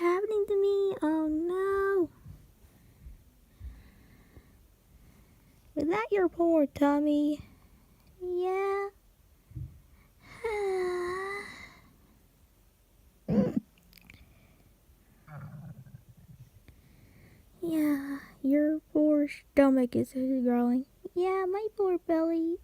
happening to me? Oh no. Was that your poor tummy? Yeah. Yeah, your poor stomach is growling. Yeah, my poor belly.